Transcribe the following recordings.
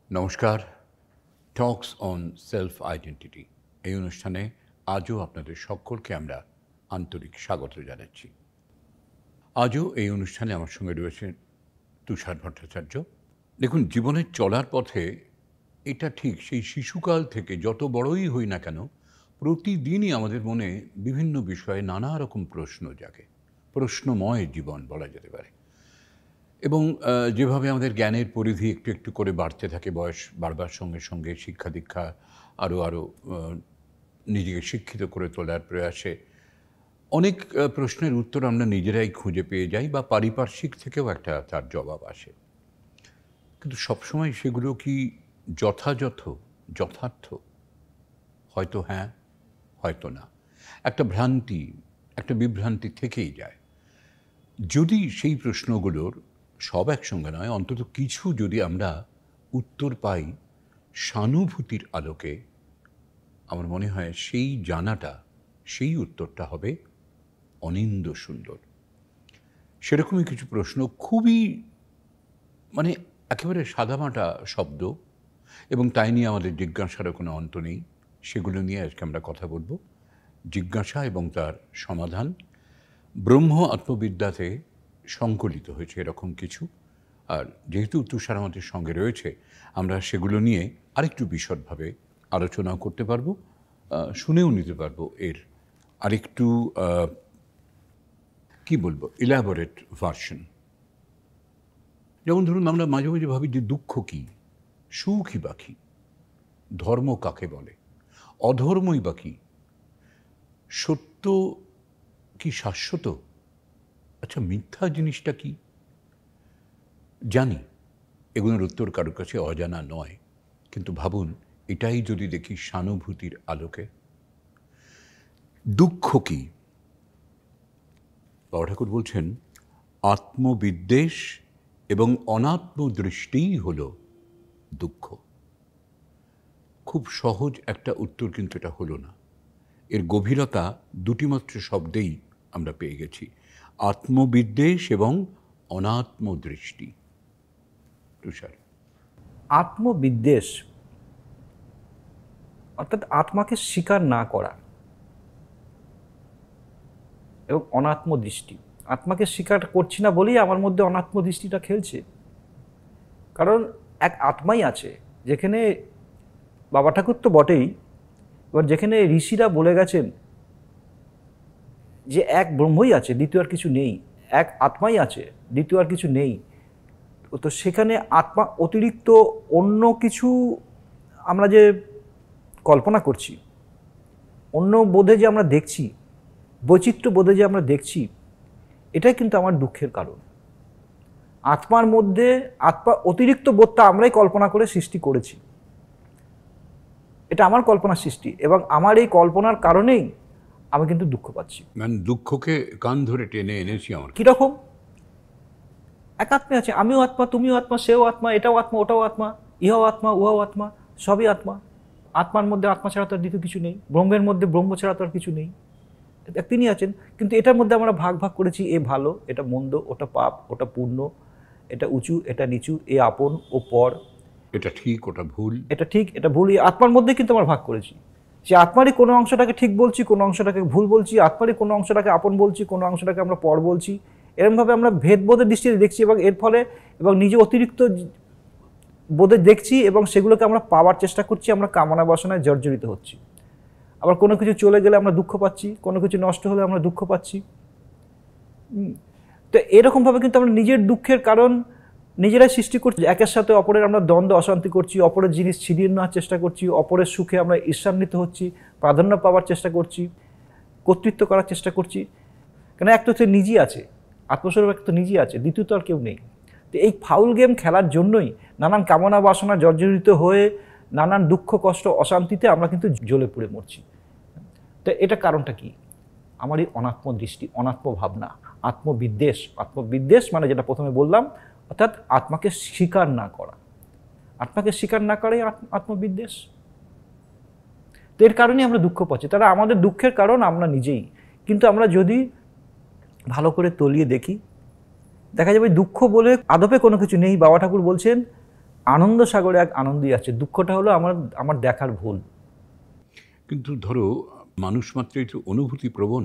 নমস্কার। টক্স on self identity এই অনুষ্ঠানে আজও আপনাদের সকলকে আমরা আন্তরিক স্বাগত জানাচ্ছি। আজও এই অনুষ্ঠানে আমার সঙ্গে রয়েছেন তুষার ভট্টাচার্য। দেখুন, জীবনের চলার পথে এটা ঠিক সেই শিশুকাল থেকে যত বড়ই হই না কেন, প্রতিদিনই আমাদের মনে বিভিন্ন বিষয়ে নানা রকম প্রশ্ন জাগে। প্রশ্নময় জীবন বলা যেতে পারে। এবং যেভাবে আমাদের জ্ঞানের পরিধি একটু একটু করে বাড়তে থাকে, বয়স বাড়বার সঙ্গে সঙ্গে শিক্ষা দীক্ষা আরও নিজেকে শিক্ষিত করে তোলার প্রয়াসে অনেক প্রশ্নের উত্তর আমরা নিজেরাই খুঁজে পেয়ে যাই বা পারিপার্শ্বিক থেকেও একটা তার জবাব আসে। কিন্তু সবসময় সেগুলো কি যথার্থ? হয়তো হ্যাঁ, হয়তো না। একটা বিভ্রান্তি থেকেই যায়। যদি সেই প্রশ্নগুলোর সব একসঙ্গে নয়, অন্তত কিছু যদি আমরা উত্তর পাই সহানুভূতির আলোকে, আমার মনে হয় সেই জানাটা, সেই উত্তরটা হবে অনিন্দ্য সুন্দর। সেরকমই কিছু প্রশ্ন, খুবই একেবারে সাদামাটা শব্দ, এবং তাই নিয়ে আমাদের জিজ্ঞাসারও কোনো অন্ত নেই। সেগুলো নিয়ে আজকে আমরা কথা বলবো। জিজ্ঞাসা এবং তার সমাধান ব্রহ্ম আত্মবিদ্যাতে সংকলিত হয়েছে এরকম কিছু। আর যেহেতু তুষার আমাদের সঙ্গে রয়েছে, আমরা সেগুলো নিয়ে আরেকটু বিশদভাবে আলোচনা করতে পারবো, শুনেও নিতে পারবো এর আরেকটু কি বলবো, ইলাবোরেট ভার্সন। যেমন ধরুন, আমরা মাঝে মাঝে ভাবি যে দুঃখ কী, সুখই বা কী, ধর্ম কাকে বলে, অধর্মই বা কী, সত্য কি শাশ্বত, আচ্ছা মিথ্যা জিনিসটা কি? জানি এগুলোর উত্তর কারোর কাছে অজানা নয়, কিন্তু ভাবুন এটাই যদি দেখি সহানুভূতির আলোকে। দুঃখ কি? বাবা ঠাকুর বলছেন, আত্মবিদ্বেষ এবং অনাত্মদৃষ্টিই হল দুঃখ। খুব সহজ একটা উত্তর, কিন্তু এটা হলো না। এর গভীরতা দুটি মাত্র শব্দেই আমরা পেয়ে গেছি, আত্মবিদ্বেষ এবং অনাত্মদৃষ্টি। তুষার, আত্মবিদ্বেষ অর্থাৎ আত্মাকে স্বীকার না করা, এবং অনাত্মদৃষ্টি, আত্মাকে স্বীকার করছি না বলেই আমার মধ্যে অনাত্মদৃষ্টিটা খেলছে। কারণ এক আত্মাই আছে, যেখানে বাবা ঠাকুর তো বটেই, এবার যেখানে ঋষিরা বলে গেছেন যে এক ব্রহ্মই আছে, দ্বিতীয় আর কিছু নেই, এক আত্মাই আছে, দ্বিতীয় আর কিছু নেই, তো সেখানে আত্মা অতিরিক্ত অন্য কিছু আমরা যে কল্পনা করছি, অন্য বোধে যে আমরা দেখছি, বৈচিত্র্য বোধে যে আমরা দেখছি, এটাই কিন্তু আমার দুঃখের কারণ। আত্মার মধ্যে আত্মা অতিরিক্ত বোধটা আমরাই কল্পনা করে সৃষ্টি করেছি। এটা আমার কল্পনার সৃষ্টি, এবং আমার এই কল্পনার কারণেই আমি কিন্তু দুঃখ পাচ্ছি। দুঃখকে কান ধরে টেনে এনেছি আমার। কীরকম? এক আত্মা আছে, আমিও আত্মা, তুমিও আত্মা, সেও আত্মা, এটাও আত্মা, ওটাও আত্মা, ইহাও আত্মা, উহাও আত্মা, সবই আত্মা। আত্মার মধ্যে আত্মা ছাড়া তো আর দ্বিতীয় কিছু নেই, ব্রহ্মের মধ্যে ব্রহ্ম ছাড়া তো আর কিছু নেই। তিনি আছেন, কিন্তু এটার মধ্যে আমরা ভাগ ভাগ করেছি, এ ভালো, এটা মন্দ, ওটা পাপ, ওটা পুণ্য, এটা উঁচু, এটা নিচু, এ আপন, ও পর, এটা ঠিক, ওটা ভুল, এটা ঠিক, এটা ভুল। এই আত্মার মধ্যে কিন্তু আমরা ভাগ করেছি। সে আত্মারই কোনো অংশটাকে ঠিক বলছি, কোনো অংশটাকে ভুল বলছি, আত্মারই কোনো অংশটাকে আপন বলছি, কোনো অংশটাকে আমরা পর বলছি। এরকমভাবে আমরা ভেদবোধের দৃষ্টিতে দেখছি, এবং এর ফলে এবং নিজে অতিরিক্ত বোধে দেখছি, এবং সেগুলোকে আমরা পাওয়ার চেষ্টা করছি, আমরা কামনা বাসনায় জর্জরিত হচ্ছি। আবার কোনো কিছু চলে গেলে আমরা দুঃখ পাচ্ছি, কোনো কিছু নষ্ট হলে আমরা দুঃখ পাচ্ছি। তো এরকমভাবে কিন্তু আমরা নিজের দুঃখের কারণ নিজেরাই সৃষ্টি করছি। একের সাথে অপরের আমরা দ্বন্দ্ব অশান্তি করছি, অপরের জিনিস ছিনিয়ে নেওয়ার চেষ্টা করছি, অপরের সুখে আমরা ঈর্ষান্বিত হচ্ছি, প্রাধান্য পাওয়ার চেষ্টা করছি, কর্তৃত্ব করার চেষ্টা করছি। কেন, এক তো সে নিজেই আছে, আত্মস্বরূপ এক তো নিজেই আছে, দ্বিতীয়ত আর কেউ নেই। তো এই ফাউল গেম খেলার জন্যই নানান কামনা বাসনা জর্জরিত হয়ে নানান দুঃখ কষ্ট অশান্তিতে আমরা কিন্তু জ্বলে পুড়ে মরছি। তো এটা কারণটা কি? আমার এই অনাত্মদৃষ্টি, অনাত্ম ভাবনা, আত্মবিদ্বেষ মানে যেটা প্রথমে বললাম, অর্থাৎ আত্মাকে স্বীকার না করা। আত্মাকে স্বীকার না করাই আত্মবিদ্বেষ। তো এর কারণেই আমরা দুঃখ পাচ্ছি। তারা আমাদের দুঃখের কারণ আমরা নিজেই। কিন্তু আমরা যদি ভালো করে তলিয়ে দেখি, দেখা যাবে দুঃখ বলে আদপে কোনো কিছু নেই। বাবা ঠাকুর বলছেন, আনন্দ সাগরে এক আনন্দই আছে, দুঃখটা হলো আমার আমার দেখার ভুল। কিন্তু ধরো মানুষ মাত্রই তো অনুভূতি প্রবণ,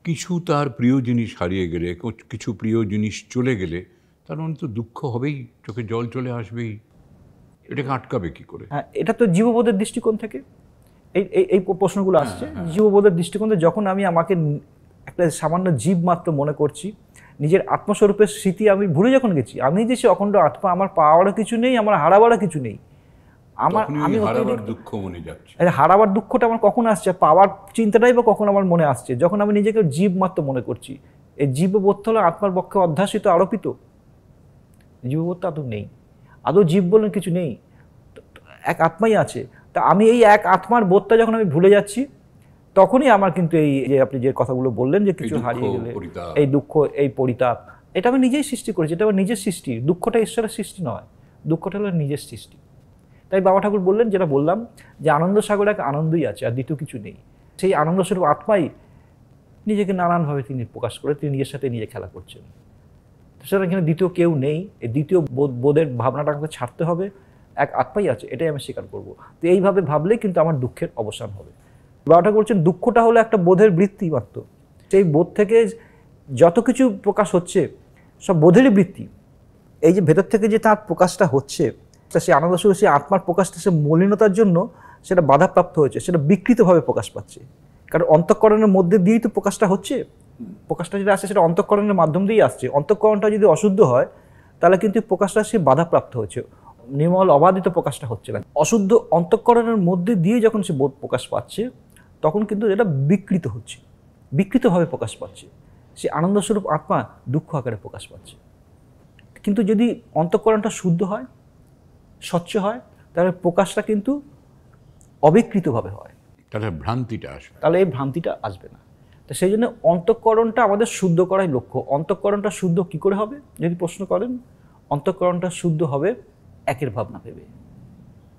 কিছু তার প্রিয় জিনিস হারিয়ে গেলে, কিছু প্রিয় জিনিস চলে গেলে তার মানে তো দুঃখ হবেই, চোখে জল চলে আসবেই। এটাকে আটকাবে কি করে? হ্যাঁ, এটা তো জীববোধের দৃষ্টিকোণ থেকে এই এই এই প্রশ্নগুলো আসছে। জীববোধের দৃষ্টিকোণ থেকে যখন আমি আমাকে একটা সামান্য জীব মাত্র মনে করছি, নিজের আত্মস্বরূপের স্মৃতি আমি ভুলে যখন গেছি, আমি যে সে অখণ্ড আত্মা, আমার পাওয়ারও কিছু নেই, আমার হারাবারও কিছু নেই, আমি হারাবার দুঃখ মনে যাচ্ছে। হারাবার দুঃখটা আমার কখন আসছে, পাওয়ার চিন্তাটাই বা কখন আমার মনে আসছে, যখন আমি নিজেকে জীব মাত্র মনে করছি। এই জীববোধ হলো আত্মার পক্ষে অধ্যাসিত, আরোপিত। জীববোধটা আদৌ নেই, আদৌ জীব বলে কিছু নেই, এক আত্মাই আছে। তা আমি এই এক আত্মার বোধটা যখন আমি ভুলে যাচ্ছি, তখনই আমার কিন্তু এই যে আপনি যে কথাগুলো বললেন যে কিছু হারিয়ে গেলে এই দুঃখ, এই পরিতাপ, এটা আমি নিজেই সৃষ্টি করেছি, এটা আমার নিজের সৃষ্টি। দুঃখটা ঈশ্বরের সৃষ্টি নয়, দুঃখটা হলো নিজের সৃষ্টি। তাই বাবা ঠাকুর বললেন, যেটা বললাম, যে আনন্দ সাগরে এক আনন্দই আছে, আর দ্বিতীয় কিছু নেই। সেই আনন্দস্বরূপ আত্মাই নিজেকে নানানভাবে তিনি প্রকাশ করে, তিনি নিজের সাথে নিজে খেলা করছেন। সুতরাং এখানে দ্বিতীয় কেউ নেই, এই দ্বিতীয় বোধের ভাবনাটা আমাকে ছাড়তে হবে, এক আত্মাই আছে, এটাই আমি স্বীকার করব। তো এইভাবে ভাবলেই কিন্তু আমার দুঃখের অবসান হবে। বাবা ঠাকুর বলছেন দুঃখটা হলো একটা বোধের বৃত্তি মাত্র, সেই বোধ থেকে যত কিছু প্রকাশ হচ্ছে সব বোধেরই বৃত্তি। এই যে ভেতর থেকে যে তার প্রকাশটা হচ্ছে, সেই আনন্দ সুখ, সেই আত্মার প্রকাশটা, সে মলিনতার জন্য সেটা বাধাপ্রাপ্ত হয়েছে, সেটা বিকৃতভাবে প্রকাশ পাচ্ছে। কারণ অন্তঃকরণের মধ্যে দিয়েই তো প্রকাশটা হচ্ছে, প্রকাশটা যেটা আসছে সেটা অন্তঃকরণের মাধ্যম দিয়েই আসছে। অন্তঃকরণটা যদি অশুদ্ধ হয় তাহলে কিন্তু প্রকাশটা সে বাধাপ্রাপ্ত হয়েছে, নির্মল অবাধিত প্রকাশটা হচ্ছে না। অশুদ্ধ অন্তঃকরণের মধ্যে দিয়ে যখন সে বোধ প্রকাশ পাচ্ছে, তখন কিন্তু এটা বিকৃত হচ্ছে, বিকৃতভাবে প্রকাশ পাচ্ছে। সে আনন্দস্বরূপ আত্মা দুঃখ আকারে প্রকাশ পাচ্ছে। কিন্তু যদি অন্তঃকরণটা শুদ্ধ হয়, স্বচ্ছ হয়, তাহলে প্রকাশটা কিন্তু অবিকৃতভাবে হয়, তাহলে ভ্রান্তিটা আসবে, তাহলে এই ভ্রান্তিটা আসবে না। তো সেই জন্য অন্তঃকরণটা আমাদের শুদ্ধ করাই লক্ষ্য। অন্তঃকরণটা শুদ্ধ কি করে হবে যদি প্রশ্ন করেন, অন্তঃকরণটা শুদ্ধ হবে একের ভাবনা ভেবে,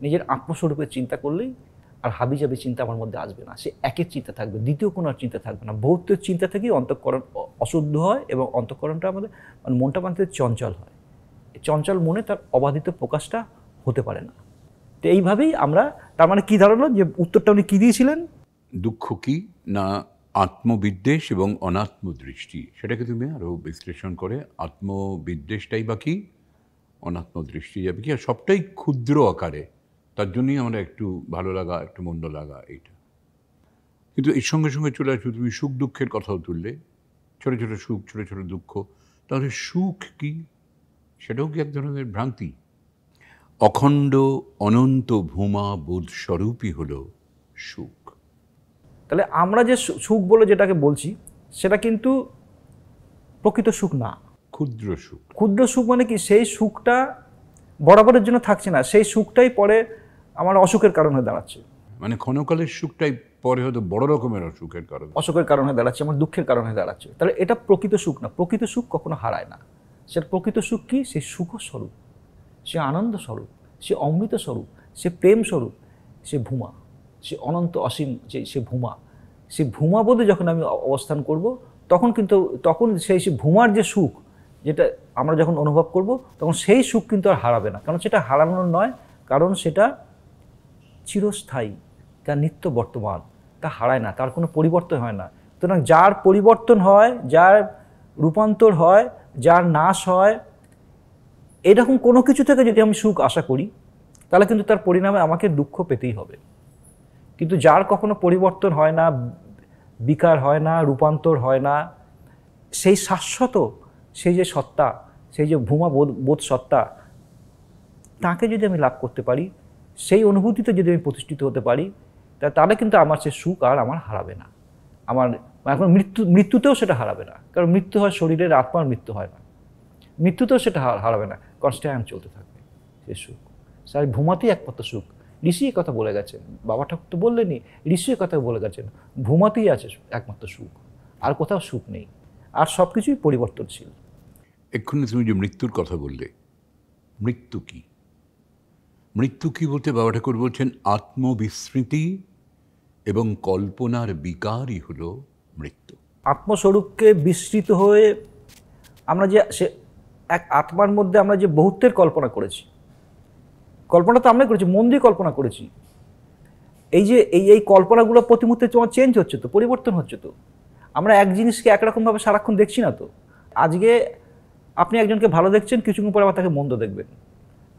নিজের আত্মস্বরূপের চিন্তা করলেই আর হাবিজাবি চিন্তা আমার মধ্যে আসবে না। সে একের চিন্তা থাকবে, দ্বিতীয় কোনো আর চিন্তা থাকবে না। ভৌতিক চিন্তা থেকেই অন্তঃকরণ অশুদ্ধ হয়, এবং অন্তঃকরণটা আমাদের মনটা মানতে চঞ্চল হয়। এই চঞ্চল মনে তার অবাধিত প্রকাশটা হতে পারে না। তো এইভাবেই আমরা, তার মানে কি দাঁড়ালো, যে উত্তরটা উনি কী দিয়েছিলেন? দুঃখ কি না আত্মবিদ্বেষ এবং অনাত্মদৃষ্টি, সেটাকে তুমি আরও বিশ্লেষণ করে আত্মবিদ্বেষটাই বা কি, অনাত্মদৃষ্টি যাবে কি, আর সবটাই ক্ষুদ্র আকারে, তার জন্যই আমরা একটু ভালো লাগা, একটু মন্দ লাগা, এইটা। কিন্তু এর সঙ্গে সঙ্গে চলে আসবে, তুমি সুখ দুঃখের কথাও তুললে, ছোটো ছোটো সুখ, ছোটো ছোটো দুঃখ। তাহলে সুখ কি, সেটাও কি এক ধরনের ভ্রান্তি? অখণ্ড অনন্ত ভূমা বোধ স্বরূপই হলো সুখ। তাহলে আমরা যে সুখ বলে যেটাকে বলছি, সেটা কিন্তু প্রকৃত সুখ না, ক্ষুদ্র সুখ। ক্ষুদ্র সুখ মানে কি, সেই সুখটা বরাবরের জন্য থাকছে না, সেই সুখটাই পরে আমার অসুখের কারণ হয়ে দাঁড়াচ্ছে। মানে ক্ষণকালের সুখটাই পরে হয়তো বড় রকমের অসুখের কারণ, অসুখের কারণ হয়ে দাঁড়াচ্ছে, আমার দুঃখের কারণ হয়ে দাঁড়াচ্ছে। তাহলে এটা প্রকৃত সুখ না। প্রকৃত সুখ কখনো হারায় না। সেটা প্রকৃত সুখ কি, সে সুখ স্বরূপ, সে আনন্দ স্বরূপ, সে অমৃত স্বরূপ, সে প্রেম স্বরূপ, সে ভূমা, সে অনন্ত অসীম, সে ভূমা। সে ভূমা বোধে যখন আমি অবস্থান করব, তখন কিন্তু তখন সেই ভূমার যে সুখ, যেটা আমরা যখন অনুভব করব, তখন সেই সুখ কিন্তু আর হারাবে না। কারণ সেটা হারানোর নয়, কারণ সেটা চিরস্থায়ী, তা নিত্য বর্তমান, তা হারায় না, তার কোনো পরিবর্তন হয় না। সুতরাং যার পরিবর্তন হয়, যার রূপান্তর হয়, যার নাশ হয়, এরকম কোনো কিছু থেকে যদি আমি সুখ আশা করি, তাহলে কিন্তু তার পরিণামে আমাকে দুঃখ পেতেই হবে। কিন্তু যার কখনো পরিবর্তন হয় না, বিকার হয় না, রূপান্তর হয় না, সেই শাশ্বত, সেই যে সত্তা, সেই যে ভূমা বোধ সত্তা, তাকে যদি আমি লাভ করতে পারি, সেই অনুভূতিতে যদি আমি প্রতিষ্ঠিত হতে পারি, তাহলে কিন্তু আমার সে সুখ আর আমার হারাবে না। আমার এখন মৃত্যুতেও সেটা হারাবে না, কারণ মৃত্যু হয় শরীরের, আত্মার মৃত্যু হয় না। মৃত্যুতেও সেটা হারাবে না, কনস্ট্যান্ট চলতে থাকবে সে সুখ। সেই ভূমাতেই একমাত্র সুখ। ঋষি কথা বলে গেছেন, বাবা ঠাকুর তো বললেনই, ঋষি কথা বলে গেছেন, ভূমাতেই আছে একমাত্র সুখ, আর কোথাও সুখ নেই, আর সব কিছুই পরিবর্তনশীল। এক্ষুনি তুমি যে মৃত্যুর কথা বললে, মৃত্যু কি? মৃত্যু কি বলতে বাবা ঠাকুর বলছেন আত্মবিস্মৃতি এবং কল্পনার বিকারই হলো মৃত্যু। আত্মস্বরূপকে বিস্মৃত হয়ে আমরা যে সে এক আত্মার মধ্যে আমরা যে বহুত্বের কল্পনা করেছি, কল্পনা তো আমরাই করেছি, মন দিয়ে কল্পনা করেছি। এই যে এই কল্পনাগুলো প্রতি মুহূর্তে তোমার চেঞ্জ হচ্ছে তো, পরিবর্তন হচ্ছে তো। আমরা এক জিনিসকে একরকমভাবে সারাক্ষণ দেখছি না তো। আজকে আপনি একজনকে ভালো দেখছেন, কিছুক্ষণ পরে আবার তাকে মন্দ দেখবেন।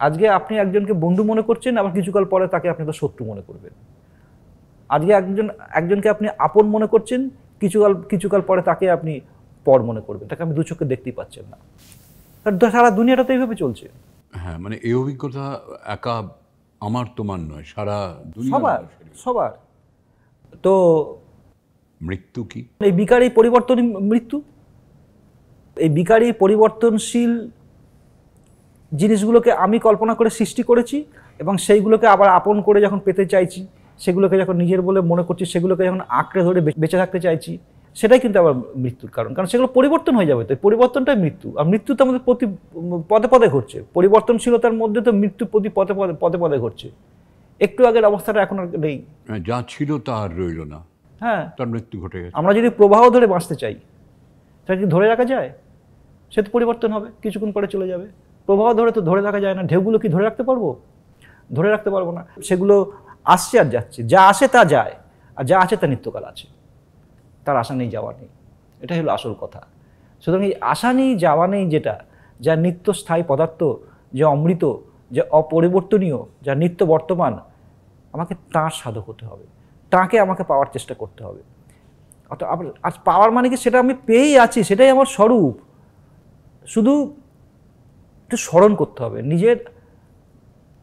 আজকে আপনি একজনকে বন্ধু মনে করছেন, আবার কিছুকাল পরে তাকে আপনি তো শত্রু মনে করবেন। আজকে একজনকে আপনি আপন মনে করছেন, কিছুকাল পরে তাকে আপনি পর মনে করবেন। তাকে আপনি দু চোখে দেখতেই পাচ্ছেন না। কারণ সারা দুনিয়াটা তো এইভাবে চলছে। হ্যাঁ, মানে এই অভিজ্ঞতা একা আমার তোমার নয়, সারা দুনিয়ার মানুষেরই। সবার। তো মৃত্যু কি? এই বিকারী পরিবর্তনই মৃত্যু। এই বিকারী পরিবর্তনশীল জিনিসগুলোকে আমি কল্পনা করে সৃষ্টি করেছি, এবং সেইগুলোকে আবার আপন করে যখন পেতে চাইছি, সেগুলোকে যখন নিজের বলে মনে করছি, সেগুলোকে যখন আঁকড়ে ধরে বেঁচে থাকতে চাইছি, সেটাই কিন্তু আবার মৃত্যুর কারণ। কারণ সেগুলো পরিবর্তন হয়ে যাবে, তো পরিবর্তনটাই মৃত্যু। আর মৃত্যু তো আমাদের প্রতি পদে পদে ঘটছে। পরিবর্তনশীলতার মধ্যে তো মৃত্যু প্রতি পদে পদে ঘটছে। একটু আগের অবস্থাটা এখন আর নেই। যা ছিল তা আর রইল না, হ্যাঁ, তার মৃত্যু ঘটে গেছে। আমরা যদি প্রবাহ ধরে বাঁচতে চাই, সেটা কি ধরে রাখা যায়? সে তো পরিবর্তন হবে, কিছুক্ষণ পরে চলে যাবে। প্রবাহ ধরে তো ধরে রাখা যায় না। ঢেউগুলো কি ধরে রাখতে পারবো? ধরে রাখতে পারবো না। সেগুলো আসছে আর যাচ্ছে, যা আসে তা যায়, আর যা আছে তা নিত্যকাল আছে। তার আশা নেই, যাওয়া নেই। এটাই হলো আসল কথা। সুতরাং এই আশা নেই, যাওয়া নেই, যেটা যা নিত্য স্থায়ী পদার্থ, যে অমৃত, যে অপরিবর্তনীয়, যা নিত্য বর্তমান, আমাকে তাঁর সাধক হতে হবে, তাঁকে আমাকে পাওয়ার চেষ্টা করতে হবে। অর্থাৎ আজ পাওয়ার মানে কি, সেটা আমি পেয়েই আছি, সেটাই আমার স্বরূপ। শুধু একটু স্মরণ করতে হবে। নিজের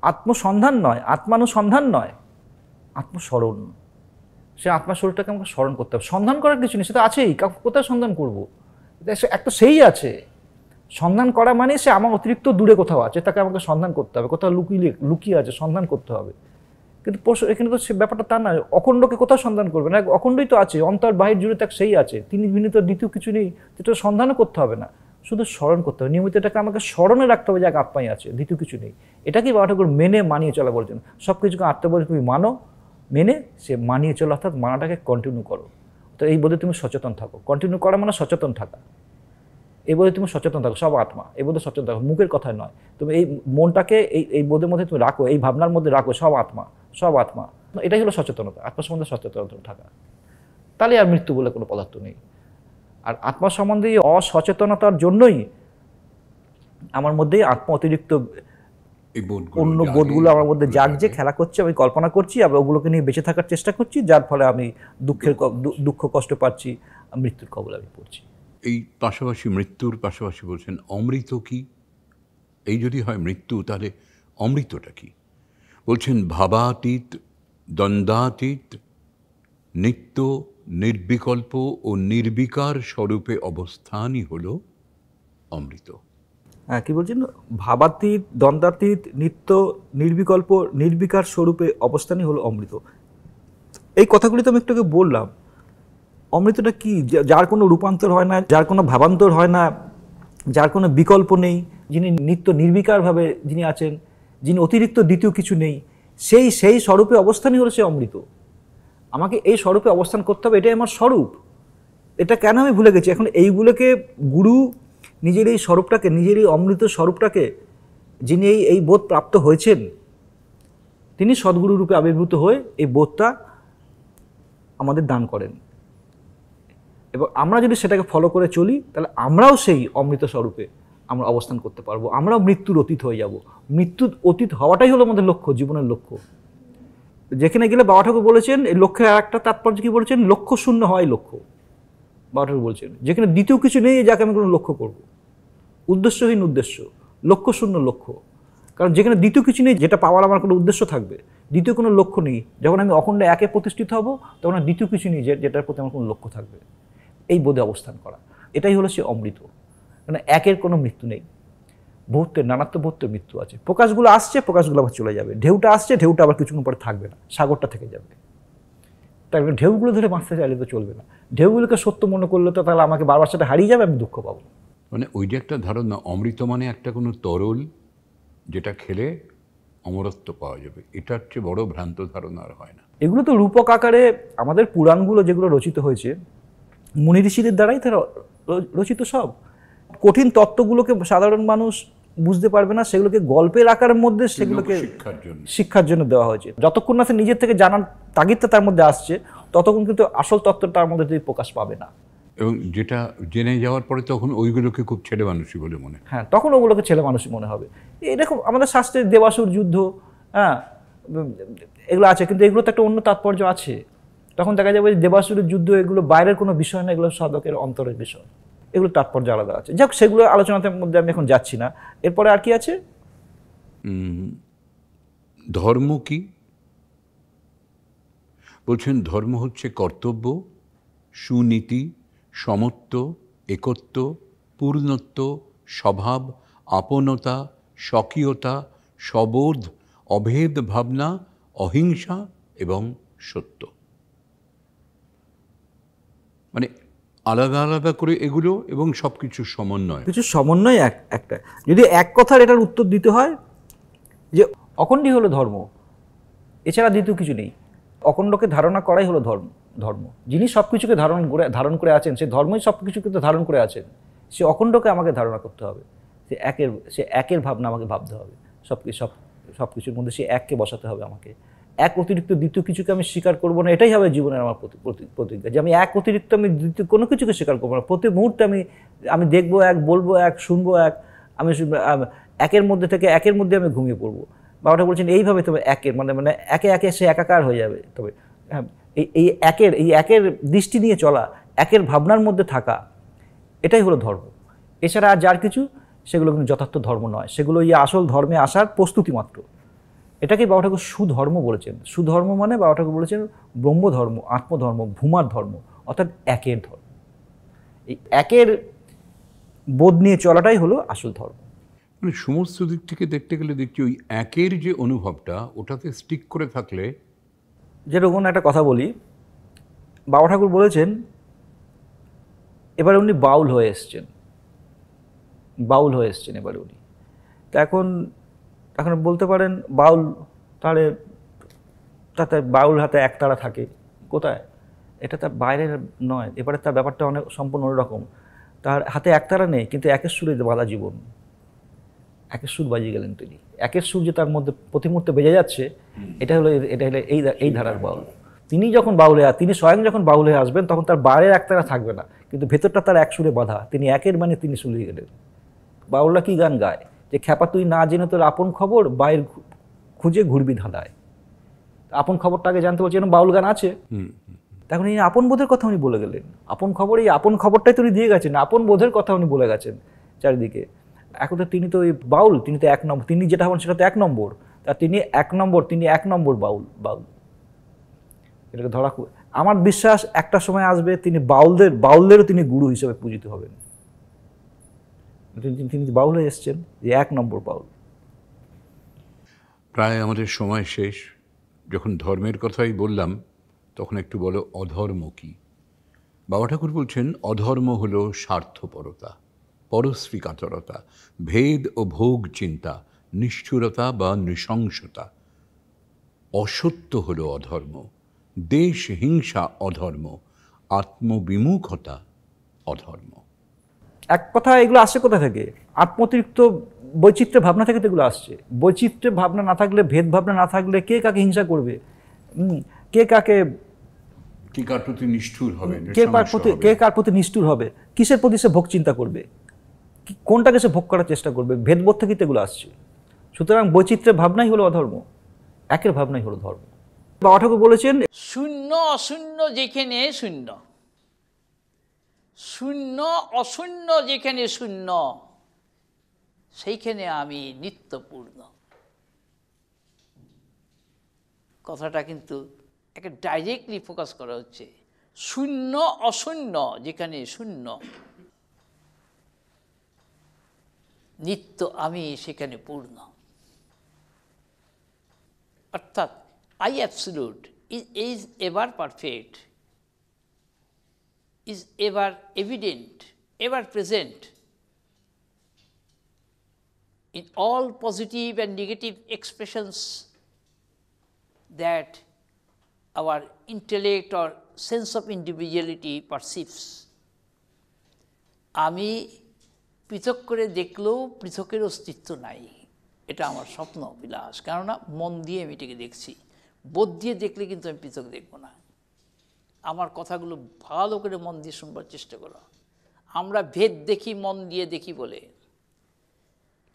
আত্মসন্ধান নয়, আত্মানুসন্ধান নয়, আত্মস্মরণ। সে আত্মাস্বরূপটাকে আমাকে স্মরণ করতে হবে। সন্ধান করার কিছু নেই, সেটা আছেই। কোথায় সন্ধান করবো? একটা সেই আছে। সন্ধান করা মানে সে আমার অতিরিক্ত দূরে কোথাও আছে, তাকে আমাকে সন্ধান করতে হবে। কোথাও লুকিয়ে আছে, সন্ধান করতে হবে। কিন্তু এখানে তো সে ব্যাপারটা তা না। অখণ্ডকে কোথাও সন্ধান করবে না, অখণ্ডই তো আছে, অন্তর বাহির জুড়ে তাকে সেই আছে। তিনি ভিন্ন তো দ্বিতীয় কিছু নেই, যেটা সন্ধানও করতে হবে না, শুধু স্মরণ করতে হবে। নিয়মিত এটাকে আমাকে স্মরণে রাখতে হবে যে এক আত্মাই আছে, দ্বিতীয় কিছু নেই। এটাকেই বাবা ঠাকুর মানিয়ে চলা বলছেন। সব কিছুকে আত্মা বলে তুমি মানো, মেনে সে মানিয়ে চলো, অর্থাৎ মানাটাকে কন্টিনিউ করো। তো এই বোধে তুমি সচেতন থাকো। কন্টিনিউ করা মানে সচেতন থাকা। এই বোধে তুমি সচেতন থাকো, সব আত্মা, এই বোধে সচেতন থাকো, মুখের কথায় নয়। তুমি এই মনটাকে এই বোধের মধ্যে তুমি রাখো, এই ভাবনার মধ্যে রাখো, সব আত্মা, সব আত্মা। এটাই হলো সচেতনতা, আত্মা সম্বন্ধে সচেতনতা থাকা। তাহলে আর মৃত্যু বলে কোনো পদার্থ নেই। আর আত্মা সম্বন্ধে এই অসচেতনতার জন্যই আমার মধ্যে আত্মা অতিরিক্ত অন্য বোধগুলো আমার মধ্যে জাগছে, খেলা করছে, আমি কল্পনা করছি, আবার ওগুলোকে নিয়ে বেঁচে থাকার চেষ্টা করছি, যার ফলে আমি দুঃখ কষ্ট পাচ্ছি, মৃত্যুর কবলে আমি পড়ছি। এই পাশাপাশি মৃত্যুর পাশাপাশি বলছেন অমৃত কি? এই যদি হয় মৃত্যু, তাহলে অমৃতটা কি? বলছেন ভাবাতীত, দ্বন্দ্বাতীত, নিত্য, নির্বিকল্প ও নির্বিকার স্বরূপে অবস্থানই হলো অমৃত। হ্যাঁ, কি বলছেন? ভাবাতীত, দ্বন্দ্বাতীত, নিত্য, নির্বিকল্প, নির্বিকার স্বরূপে অবস্থানই হলো অমৃত। এই কথাগুলি তো আমি একটু আগে বললাম। অমৃতটা কি? যার কোনো রূপান্তর হয় না, যার কোনো ভাবান্তর হয় না, যার কোনো বিকল্প নেই, যিনি নিত্য নির্বিকারভাবে যিনি আছেন, যিনি অতিরিক্ত দ্বিতীয় কিছু নেই, সেই স্বরূপে অবস্থানই হলো সে অমৃত। আমাকে এই স্বরূপে অবস্থান করতে হবে, এটাই আমার স্বরূপ। এটা কেন আমি ভুলে গেছি? এখন এইগুলোকে গুরু নিজের এই স্বরূপটাকে, নিজের এই অমৃত স্বরূপটাকে, যিনি এই বোধ প্রাপ্ত হয়েছেন, তিনি সদ্গুরু রূপে আবির্ভূত হয়ে এই বোধটা আমাদের দান করেন। এবং আমরা যদি সেটাকে ফলো করে চলি, তাহলে আমরাও সেই অমৃত স্বরূপে আমরা অবস্থান করতে পারবো। আমরাও মৃত্যুর অতীত হয়ে যাব। মৃত্যুর অতীত হওয়াটাই হলো আমাদের লক্ষ্য, জীবনের লক্ষ্য। যেখানে গেলে বাবা ঠাকুর বলেছেন, এই লক্ষ্যের একটা তাৎপর্য কি বলেছেন? লক্ষ্য শূন্য হয় লক্ষ্য। বাবা ঠাকুর বলছেন, যেখানে দ্বিতীয় কিছু নেই যাকে আমি কোনো লক্ষ্য করব, উদ্দেশ্যহীন উদ্দেশ্য, লক্ষ্য শূন্য লক্ষ্য। কারণ যেখানে দ্বিতীয় কিছু নেই, যেটা পাওয়ার আমার কোনো উদ্দেশ্য থাকবে, দ্বিতীয় কোনো লক্ষ্য নেই, যখন আমি অখণ্ড একে প্রতিষ্ঠিত হব, তখন আর দ্বিতীয় কিছু নেই যেটার প্রতি আমার কোনো লক্ষ্য থাকবে। এই বোধে অবস্থান করা, এটাই হলো সে অমৃত। মানে একের কোনো মৃত্যু নেই, ভৌতের নানাত্ব ভৌতের মৃত্যু আছে। প্রকাশগুলো আসছে, প্রকাশগুলো আবার চলে যাবে। ঢেউটা আসছে, ঢেউটা আবার কিছুক্ষণ পরে থাকবে না, সাগরটা থেকে যাবে। তাই ঢেউগুলো ধরে বাঁচতে চাইলে তো চলবে না। ঢেউগুলোকে সত্য মনে করলে তো তাহলে আমাকে বারবার সাথে হারিয়ে যাবে, আমি দুঃখ পাবো। মানে ওইটা একটা ধারণা, অমৃত মানে একটা কোনো তরল যেটা খেলে অমরত্ব পাওয়া যাবে। এটার চেয়ে বড় ভ্রান্ত ধারণা আর হয় না। এগুলো তো রূপক আকারে আমাদের পুরাণগুলো যেগুলো রচিত হয়েছে, মুনি ঋষিদের দ্বারাই তারা রচিত। সব কঠিন তত্ত্বগুলোকে সাধারণ মানুষ বুঝতে পারবে না, সেগুলোকে গল্পের আকারের মধ্যে সেগুলোকে শিক্ষার জন্য দেওয়া হয়েছে। যতক্ষণ না সে নিজের থেকে জানার তাগিদটা তার মধ্যে আসছে, ততক্ষণ কিন্তু আসল তত্ত্বটা তার মধ্যে প্রকাশ পাবে না। এবং যেটা জেনে যাওয়ার পরে তখন ওইগুলোকে খুব ছেলে মানুষই বলে মনে, হ্যাঁ, তখন ওগুলোকে ছেলে মানুষই মনে হবে। এরকম আমাদের শাস্ত্রে দেবাসুর যুদ্ধ, হ্যাঁ, এগুলো আছে, কিন্তু এগুলো তো একটা অন্য তাৎপর্য আছে। তখন দেখা যাবে যে দেবাসুরের যুদ্ধ এগুলো বাইরের কোনো বিষয় না, এগুলো সাধকের অন্তরের বিষয়, এগুলো তাৎপর্য আলাদা আছে। যাক, সেগুলো আলোচনার মধ্যে আমি এখন যাচ্ছি না। এরপরে আর কি আছে? ধর্ম কি বলছেন? ধর্ম হচ্ছে কর্তব্য, সুনীতি, সমত্ব, একত্ব, পূর্ণত্ব, স্বভাব, আপনতা, স্বকীয়তা, সবোধ, অভেদ ভাবনা, অহিংসা এবং সত্য। মানে আলাদা আলাদা করে এগুলো এবং সব কিছুর সমন্বয়। কিছু সমন্বয় একটা। যদি এক কথার এটার উত্তর দিতে হয় যে অখণ্ডই হলো ধর্ম, এছাড়া দ্বিতীয় কিছু নেই। অখণ্ডকে ধারণা করাই হলো ধর্ম। যিনি সব কিছুকে ধারণ করে আছেন, সে ধর্মই সব কিছুকে ধারণ করে আছেন। সে অখণ্ডকে আমাকে ধারণা করতে হবে, সে একের ভাবনা আমাকে ভাবতে হবে। সব কিছুর মধ্যে সে এককে বসাতে হবে আমাকে। এক অতিরিক্ত দ্বিতীয় কিছুকে আমি স্বীকার করবো না, এটাই হবে জীবনের আমার প্রতিজ্ঞা, যে আমি এক অতিরিক্ত আমি দ্বিতীয় কোনো কিছুকে স্বীকার করবো না। প্রতি মুহূর্তে আমি দেখবো এক, বলবো এক, শুনবো এক, আমি একের মধ্যে থেকে একের মধ্যে আমি ঘুমিয়ে পড়বো। বাবাটা বলছেন এইভাবে তবে একের মানে একে একে সে একাকার হয়ে যাবে। তবে এই একের দৃষ্টি নিয়ে চলা, একের ভাবনার মধ্যে থাকা, এটাই হলো ধর্ম। এছাড়া আর যার কিছু, সেগুলো কিন্তু যথার্থ ধর্ম নয়, সেগুলো আসল ধর্মে আসার প্রস্তুতি মাত্র। এটাকে বাবা ঠাকুর সুধর্ম বলেছেন। সুধর্ম মানে বাবা ঠাকুর বলেছেন ব্রহ্মধর্ম, আত্মধর্ম, ভূমার ধর্ম, অর্থাৎ একের ধর্ম। এই একের বোধ নিয়ে চলাটাই হলো আসল ধর্ম। মানে সমস্ত দিক থেকে দেখতে গেলে দেখছি ওই একের যে অনুভবটা, ওটাতে স্টিক করে থাকলে। যেরকম একটা কথা বলি, বাবা ঠাকুর বলেছেন এবারে উনি বাউল হয়ে এসছেন এবারে উনি। তা এখন বলতে পারেন বাউল, তাহলে তাতে বাউল হাতে একতারা থাকে কোথায়? এটা তার বাইরের নয়, এবারে তার ব্যাপারটা অনেক সম্পূর্ণ অন্যরকম। তার হাতে একতারা নেই, কিন্তু একের সুরে বাঁধা জীবন, একের সুর বাজিয়ে গেলেন তিনি। একের সুর যে তার মধ্যে প্রতি মুহূর্তে বেজে যাচ্ছে, এটা হলো এই ধারার বাউল। তিনি স্বয়ং যখন বাউল হয়ে আসবেন, তখন তার বাইরের একতারা থাকবে না, কিন্তু ভেতরটা তার এক সুরে বাঁধা। তিনি একের মানে তিনি সুলিয়ে গেলেন। বাউলরা কি গান গায় যে খ্যাপা তুই না জেনে তোর আপন খবর, বাইর খুঁজে ঘুরবি ধাঁধায়। আপন খবরটা আগে জানতে বলছে, এরকম বাউল গান আছে। তখন এই আপন বোধের কথা উনি বলে গেলেন। আপন খবর, এই আপন খবরটাই তিনি দিয়ে গেছেন, আপন বোধের কথা উনি বলে গেছেন চারিদিকে। এখন তো তিনি তো ওই বাউল, তিনি তো এক নম্বর, তিনি যেটা হবেন সেটা তো এক নম্বর। তা তিনি এক নম্বর বাউল। এটাকে ধরা, আমার বিশ্বাস একটা সময় আসবে তিনি বাউলদেরও তিনি গুরু হিসেবে পূজিত হবেন। তিনি বাউল হয়ে এসছেন, যে এক নম্বর বাউল। প্রায় আমাদের সময় শেষ। যখন ধর্মের কথাই বললাম, তখন একটু বলো অধর্ম কি? বাবা ঠাকুর বলছেন অধর্ম হলো স্বার্থপরতা, পরশ্রীকাতরতা, ভেদ ও ভোগ চিন্তা, নিষ্ঠুরতা বা নৃশংসতা। অসত্য হলো অধর্ম, দেশ হিংসা অধর্ম, আত্মবিমুখতা অধর্ম। এক কথা, এগুলো আসছে কোথা থেকে? আত্মতিরিক্ত বৈচিত্র্য ভাবনা থেকে তো এগুলো আসছে। বৈচিত্র্য ভাবনা না থাকলে, ভেদ ভাবনা না থাকলে, কে কাকে হিংসা করবে? কে কার প্রতি নিষ্ঠুর হবে? কে কার প্রতি নিষ্ঠুর হবে? কিসের প্রতি সে ভোগ চিন্তা করবে? কোনটাকে সে ভোগ করার চেষ্টা করবে? ভেদবোধ থেকে এগুলো আসছে। সুতরাং বৈচিত্র্যের ভাবনাই হলো অধর্ম, একের ভাবনাই হলো ধর্ম। বাবা ঠাকুর বলেছেন শূন্য অশূন্য যেখানে শূন্য, শূন্য অশূন্য যেখানে শূন্য, সেইখানে আমি নিত্যপূর্ণ। কথাটা কিন্তু একটা ডাইরেক্টলি ফোকাস করা হচ্ছে। শূন্য অশূন্য যেখানে শূন্য, নিত্য আমি সেখানে পূর্ণ। অর্থাৎ I absolute is ever perfect, is ever evident, ever present in all positive and negative expressions that our intellect or sense of individuality perceives. আমি পৃথক করে দেখলেও পৃথকের অস্তিত্ব নাই, এটা আমার স্বপ্ন বিলাস। কেননা মন দিয়ে আমি এটাকে দেখছি, বোধ দিয়ে দেখলে কিন্তু আমি পৃথক দেখব না। আমার কথাগুলো ভালো করে মন দিয়ে শুনবার চেষ্টা করো। আমরা ভেদ দেখি, মন দিয়ে দেখি বলে,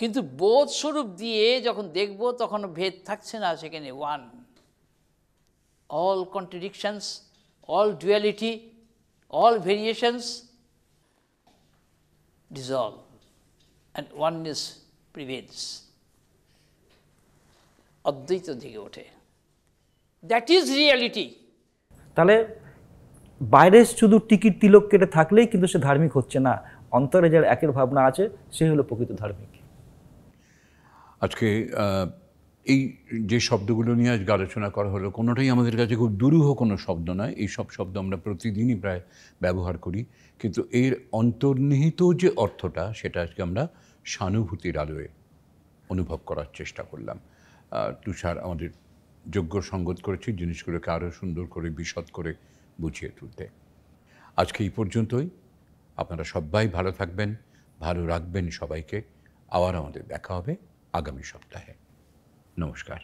কিন্তু বোধ স্বরূপ দিয়ে যখন দেখব তখন ভেদ থাকছে না, সেখানে one. All contradictions, all duality, all variations dissolve and oneness prevails. অদ্বৈত থেকে ওঠে, দ্যাট ইজ রিয়ালিটি। তাহলে বাইরে শুধু টিকিট তিলক কেটে থাকলেই কিন্তু সে ধার্মিক হচ্ছে না, অন্তরে যার একের ভাবনা আছে সে হলো প্রকৃত ধার্মিক। আজকে এই যে শব্দগুলো নিয়ে আজকে আলোচনা করা হলো, কোনোটাই আমাদের কাছে খুব দুরূহ কোনো শব্দ নয়। এই সব শব্দ আমরা প্রতিদিনই প্রায় ব্যবহার করি, কিন্তু এর অন্তর্নিহিত যে অর্থটা সেটা আজকে আমরা সহানুভূতির আলোয় অনুভব করার চেষ্টা করলাম। তুষার আমাদের যোগ্য সঙ্গত করেছি জিনিসগুলোকে আরও সুন্দর করে বিশদ করে বুঝিয়ে তুলতে। আজকে এই পর্যন্তই। আপনারা সবাই ভালো থাকবেন, ভালো রাখবেন সবাইকে। আবার আমাদের দেখা হবে আগামী সপ্তাহে। নমস্কার।